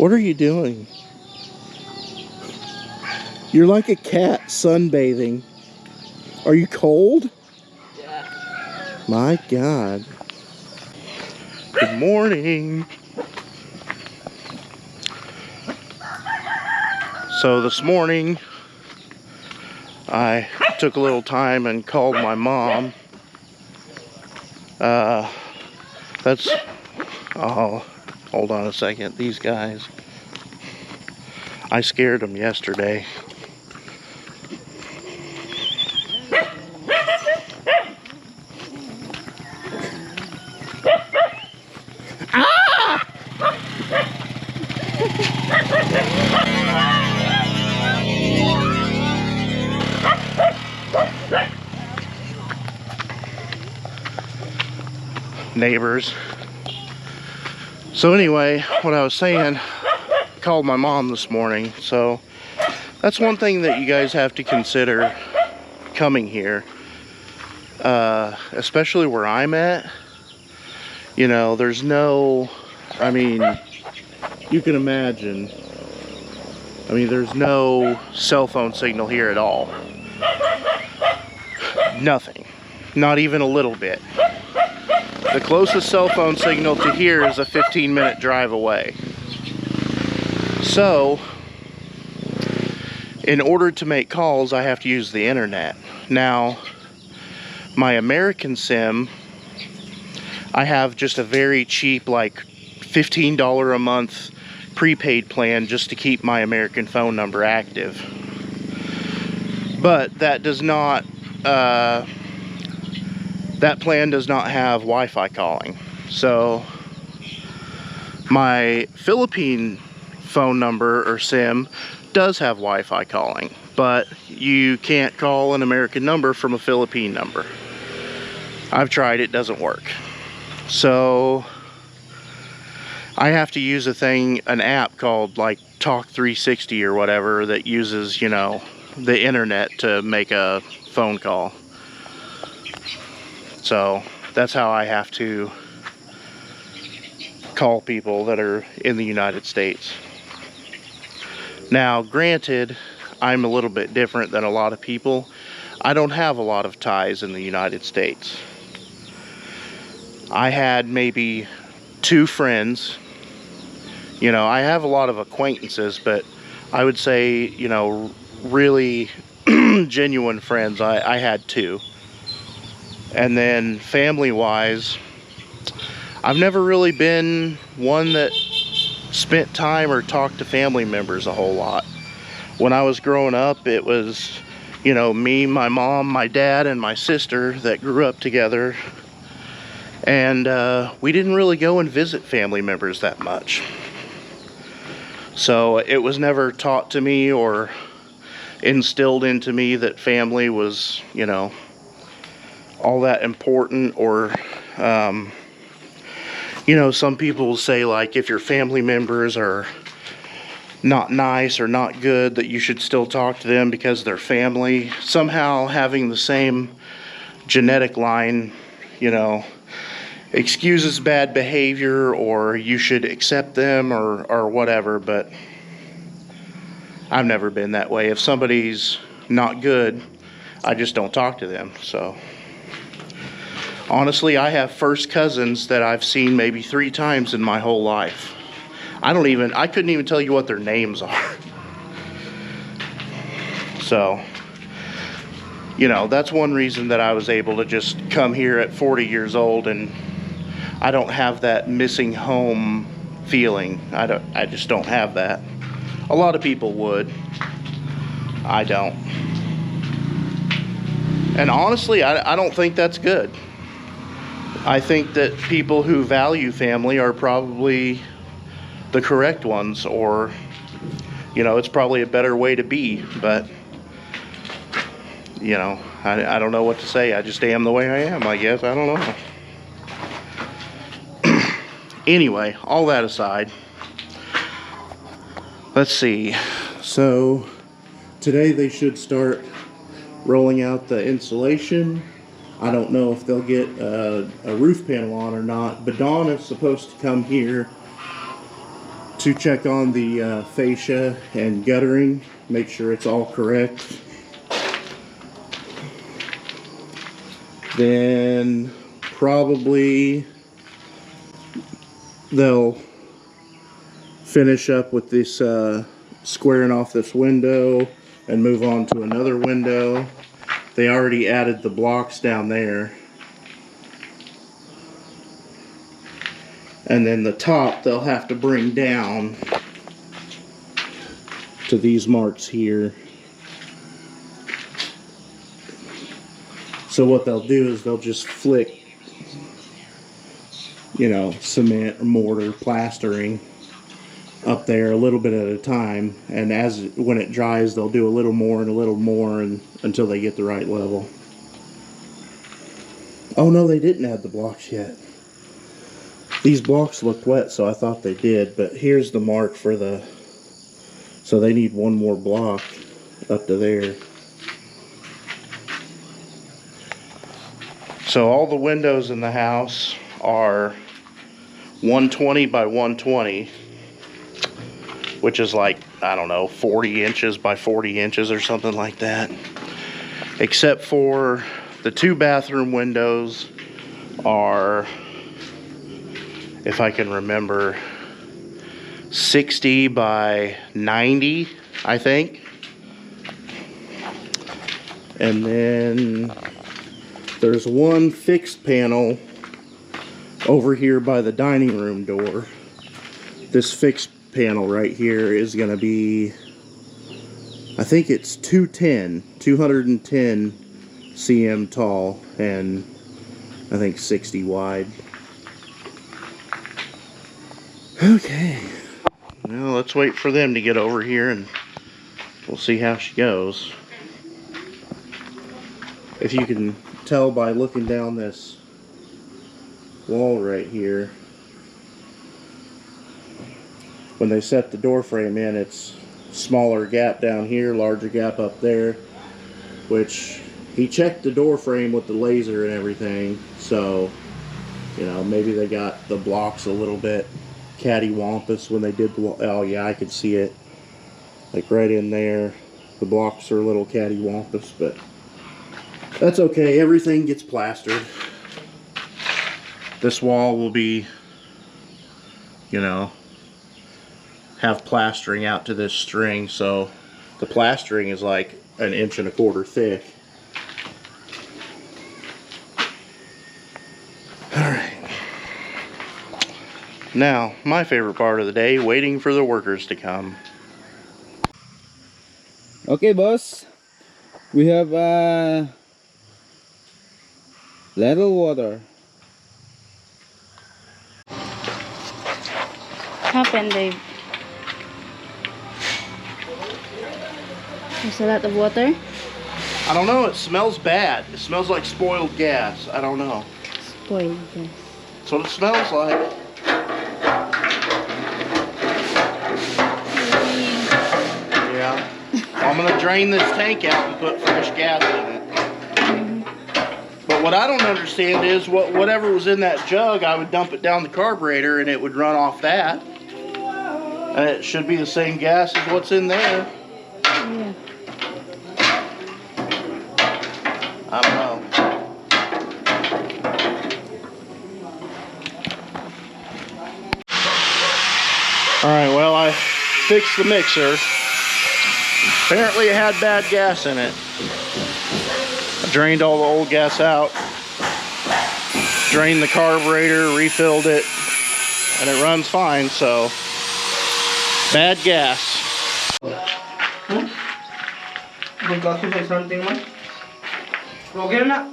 What are you doing? You're like a cat sunbathing. Are you cold? Yeah. My God. Good morning. So this morning, I took a little time and called my mom. Oh, hold on a second. These guys, I scared them yesterday. Neighbors. So anyway, what I was saying, called my mom this morning. So that's one thing that you guys have to consider coming here, especially where I'm at. You know, there's no, I mean, you can imagine, there's no cell phone signal here at all. Nothing. Not even a little bit. The closest cell phone signal to here is a 15-minute drive away. So, in order to make calls, I have to use the internet. Now, my American SIM, I have just a very cheap, like $15 a month prepaid plan just to keep my American phone number active. But that does not, that plan does not have Wi-Fi calling. So my Philippine phone number or SIM does have Wi-Fi calling, but you can't call an American number from a Philippine number. I've tried, it doesn't work. So I have to use an app called like Talk 360 or whatever that uses, you know, the internet to make a phone call. So that's how I have to call people that are in the United States. Now, granted, I'm a little bit different than a lot of people. I don't have a lot of ties in the United States. I had maybe 2 friends. You know, I have a lot of acquaintances, but I would say, you know, really genuine friends, I had 2. And then family-wise, I've never really been one that spent time or talked to family members a whole lot. When I was growing up, it was, you know, me, my mom, my dad, and my sister that grew up together. And we didn't really go and visit family members that much. So it was never taught to me or instilled into me that family was, you know, all that important. Or you know, some people say, like, if your family members are not nice or not good, that you should still talk to them because they're family. Somehow having the same genetic line, you know, excuses bad behavior, or you should accept them or whatever. But I've never been that way. If somebody's not good, I just don't talk to them. So honestly, I have first cousins that I've seen maybe 3 times in my whole life. I couldn't even tell you what their names are. So, you know, that's one reason that I was able to just come here at 40 years old, and I don't have that missing home feeling. I just don't have that. A lot of people would. I don't. And honestly, I don't think that's good. I think that people who value family are probably the correct ones, or, you know, it's probably a better way to be. But, you know, I don't know what to say. I just am the way I am, I guess. I don't know. Anyway, all that aside, let's see. So today they should start rolling out the insulation. I don't know if they'll get a roof panel on or not, but Dawn is supposed to come here to check on the fascia and guttering, make sure it's all correct. Then probably they'll finish up with this squaring off this window and move on to another window. They already added the blocks down there. And then the top they'll have to bring down to these marks here. So what they'll do is they'll just flick, you know, cement or mortar, plastering up there a little bit at a time, and when it dries they'll do a little more and until they get the right level. Oh no, they didn't add the blocks yet. These blocks looked wet, so I thought they did, but here's the mark for the, so they need one more block up to there. So all the windows in the house are 120 by 120, which is like, I don't know, 40 inches by 40 inches or something like that. Except for the 2 bathroom windows are, if I can remember, 60 by 90, I think. And then there's one fixed panel over here by the dining room door. This fixed panel right here is going to be, I think it's 210 cm tall and I think 60 wide. Okay, now let's wait for them to get over here and we'll see how she goes. If you can tell by looking down this wall right here, when they set the door frame in, it's smaller gap down here, larger gap up there, which he checked the door frame with the laser and everything, so you know, maybe they got the blocks a little bit cattywampus when they did the, oh yeah, I could see it like right in there. The blocks are a little cattywampus, but that's okay, everything gets plastered. This wall will be, you know, have plastering out to this string, so the plastering is like 1.25 inches thick. Alright. Now, my favorite part of the day, waiting for the workers to come. Okay, boss. We have little water. Happened, Dave? There's a lot of water. I don't know, it smells bad. It smells like spoiled gas. I don't know. Spoiled gas. That's what it smells like. Yeah. I'm gonna drain this tank out and put fresh gas in it. But what I don't understand is whatever was in that jug, I would dump it down the carburetor and it would run off that. And it should be the same gas as what's in there. Yeah. I don't know. Alright, well, I fixed the mixer. Apparently it had bad gas in it. I drained all the old gas out, drained the carburetor, refilled it, and it runs fine, so bad gas. Something man. Okay na.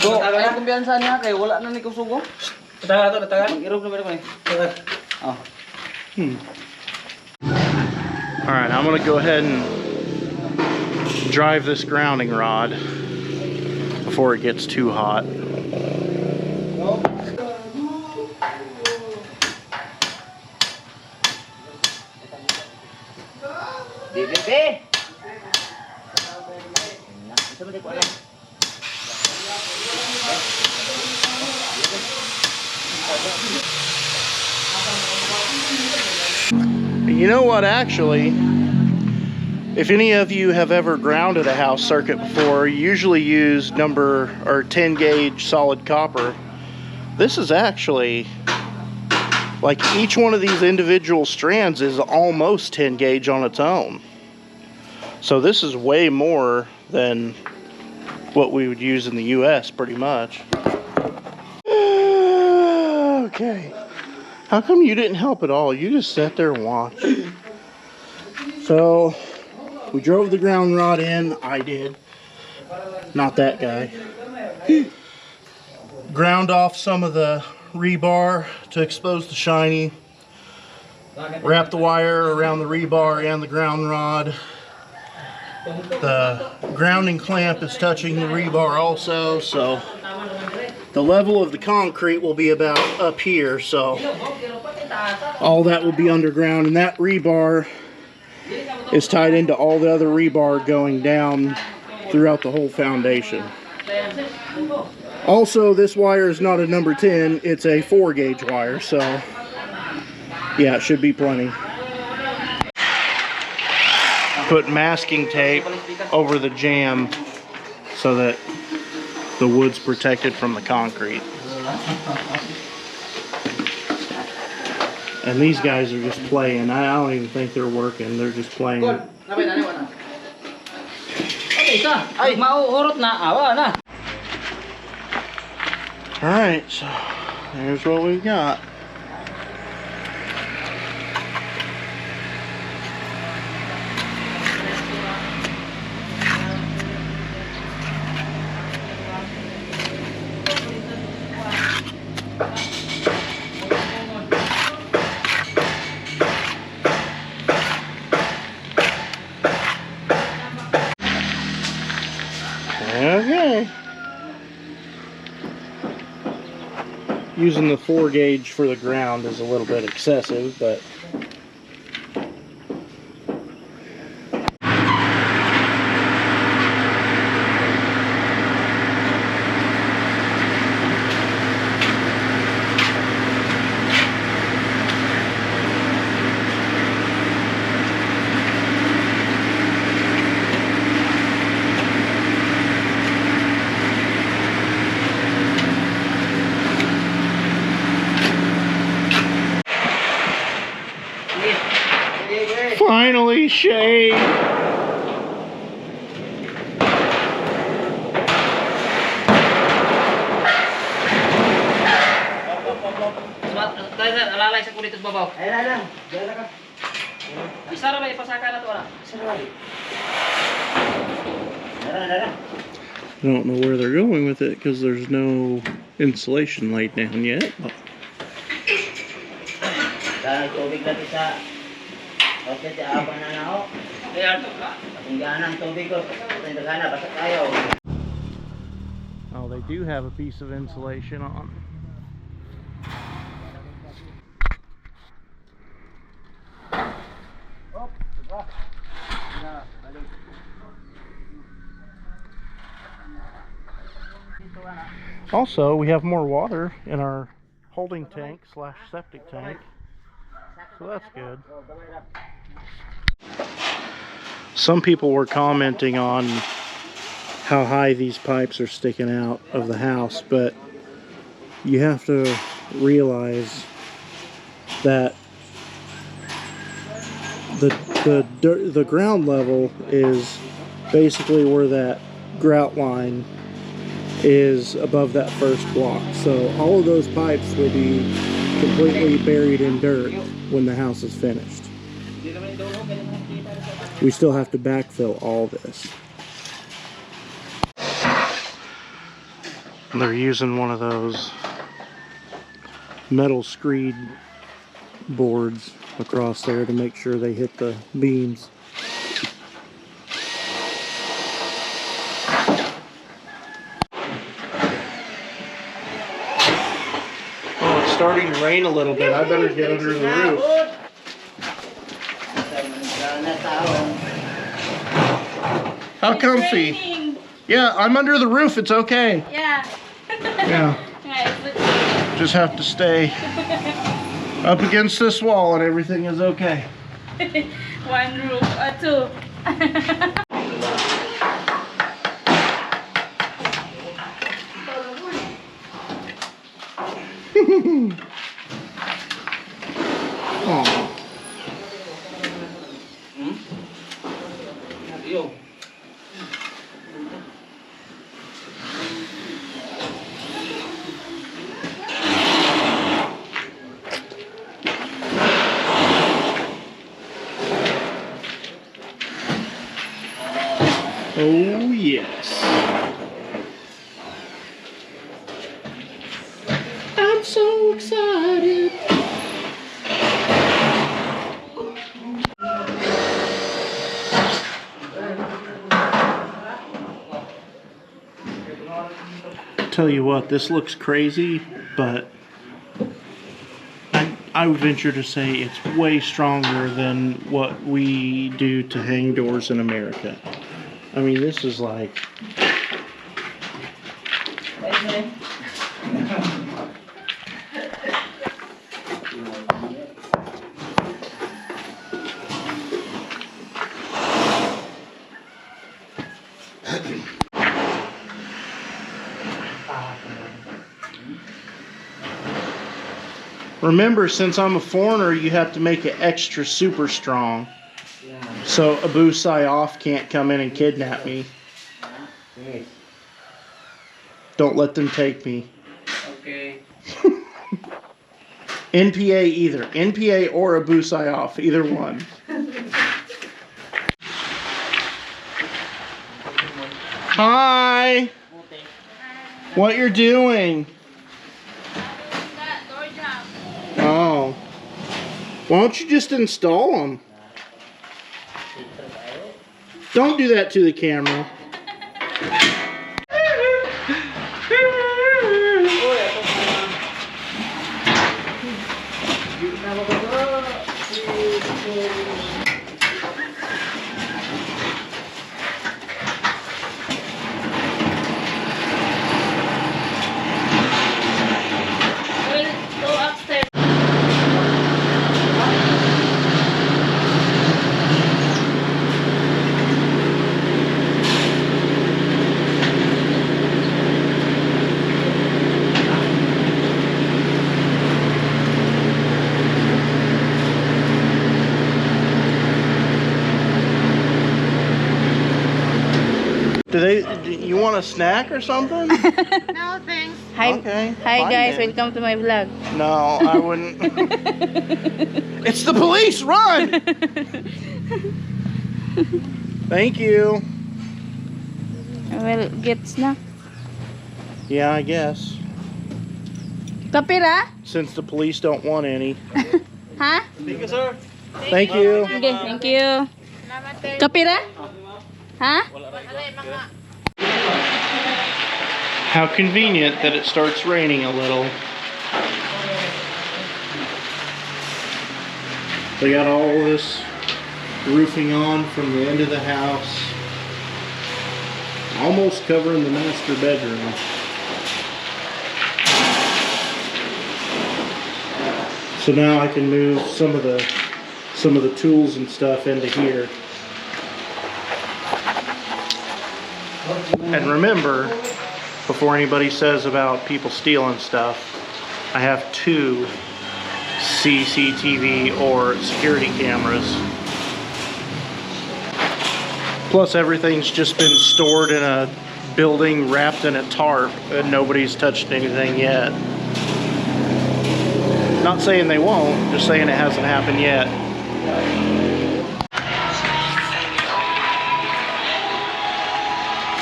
So, ay kumpiyansa niya kay wala na ni kusugo. Taga. Mag-irog na ba ko ni? Oh. Alright, I'm gonna go ahead and drive this grounding rod before it gets too hot. You know what, actually, if any of you have ever grounded a house circuit before, you usually use 10 gauge solid copper. This is actually, like, each one of these individual strands is almost 10 gauge on its own. So this is way more than what we would use in the US, pretty much. Okay. How come you didn't help at all? You just sat there and watched. So, we drove the ground rod in. I did. Not that guy. Ground off some of the rebar to expose the shiny. Wrap the wire around the rebar and the ground rod. The grounding clamp is touching the rebar also, so the level of the concrete will be about up here, so all that will be underground, and that rebar is tied into all the other rebar going down throughout the whole foundation. Also, this wire is not a number 10, it's a 4 gauge wire, so yeah, it should be plenty. Put masking tape over the jamb so that the wood's protected from the concrete. And these guys are just playing. I don't even think they're working. They're just playing. Alright, so here's what we got. Okay. Using the 4 gauge for the ground is a little bit excessive, but finally shade. Alalay sa kulit at babaw. Ayan. Diyan ka. Isa ra ba ipasaka na to ana? Isa ra. I don't know where they're going with it because there's no insulation laid down yet. Tubig natin sa okay, apa na na ho. Ayan to ba? Tingnan ang tubig ko. Tingnan na basta tayo. Oh, they do have a piece of insulation on. Also, we have more water in our holding tank slash septic tank, so that's good. Some people were commenting on how high these pipes are sticking out of the house, but you have to realize that the ground level is basically where that grout line is above that first block. So all of those pipes will be completely buried in dirt when the house is finished. We still have to backfill all this. They're using one of those metal screed boards across there to make sure they hit the beams. Oh, it's starting to rain a little bit. I better get under the roof. How comfy? Yeah, I'm under the roof. It's okay. Yeah. Yeah. Just have to stay. Up against this wall and everything is okay. One roof, two. Oh. Yo. Oh yes. I'm so excited. Tell you what, this looks crazy, but I would venture to say it's way stronger than what we do to hang doors in America. I mean, this is like... Remember, since I'm a foreigner, you have to make it extra super strong. So Abu Sayyaf can't come in and kidnap me. Don't let them take me. Okay. NPA either. NPA or Abu Sayyaf. Either one. Hi! What you're doing? Oh. Why don't you just install them? Don't do that to the camera. Do you want a snack or something? No, thanks. Hi, Okay, hi fine guys, then. welcome to my vlog. No, I wouldn't. It's the police! Run! Thank you. Well, get snack. Yeah, I guess. Kapira? Since the police don't want any. Ha? Thank you, sir. Thank you. Okay, thank you. Kapira? Ha? How convenient that it starts raining a little. They got all this roofing on from the end of the house, almost covering the master bedroom. So now I can move some of the tools and stuff into here. And remember, before anybody says about people stealing stuff, I have 2 CCTV or security cameras. Plus everything's just been stored in a building wrapped in a tarp and nobody's touched anything yet. Not saying they won't, just saying it hasn't happened yet.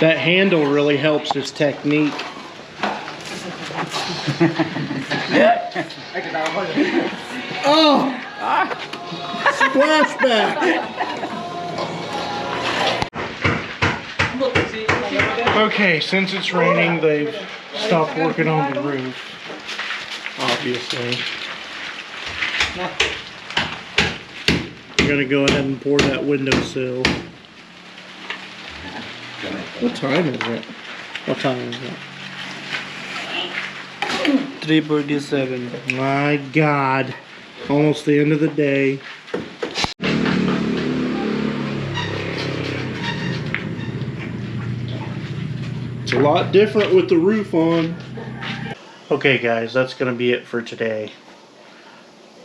That handle really helps his technique. Oh! Splashback! Okay, since it's raining, they've stopped working on the roof. Obviously. I'm gonna go ahead and pour that windowsill. What time is it? What time is it? 3:47. My God. Almost the end of the day. It's a lot different with the roof on. Okay guys, that's going to be it for today.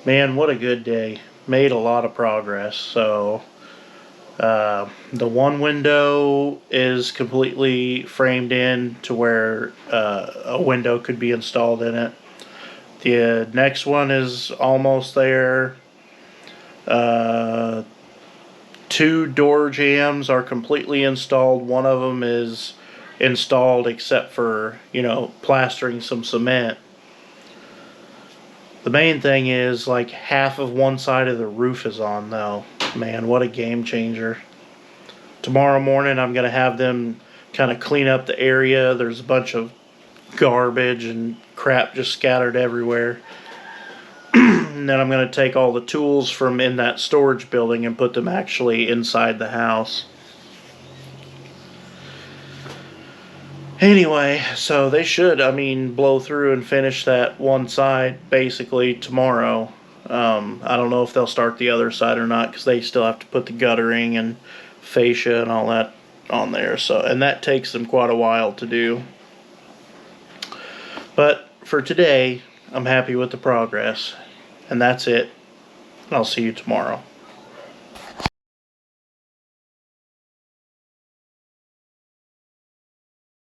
Man, what a good day. Made a lot of progress. So the one window is completely framed in to where a window could be installed in it. The next one is almost there. Two door jambs are completely installed. One of them is installed except for, plastering some cement. The main thing is like half of one side of the roof is on though. Man, what a game changer. Tomorrow morning I'm going to have them kind of clean up the area. There's a bunch of garbage and crap just scattered everywhere. And then I'm going to take all the tools from in that storage building and put them actually inside the house. Anyway, so they should, blow through and finish that one side basically tomorrow. I don't know if they'll start the other side or not because they still have to put the guttering and fascia and all that on there. So, and that takes them quite a while to do. But for today, I'm happy with the progress. And that's it. I'll see you tomorrow.